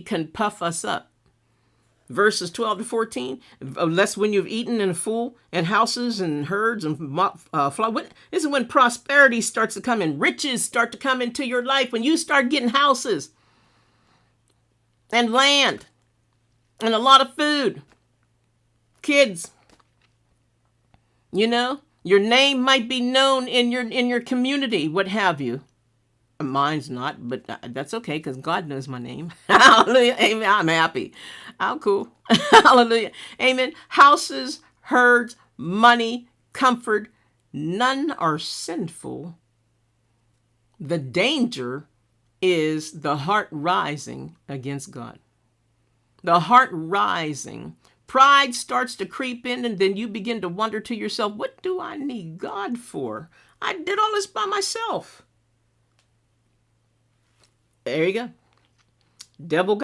can puff us up. Verses 12 to 14, unless when you've eaten and full, and houses and herds and flock. This is when prosperity starts to come in. Riches start to come into your life. When you start getting houses and land and a lot of food. Kids, your name might be known in your community, what have you. Mine's not, but that's okay because God knows my name. Hallelujah. Amen. I'm happy. I'm cool. Hallelujah. Amen. Houses, herds, money, comfort, none are sinful. The danger is the heart rising against God. The heart rising. Pride starts to creep in, and then you begin to wonder to yourself, what do I need God for? I did all this by myself. There you go. Devil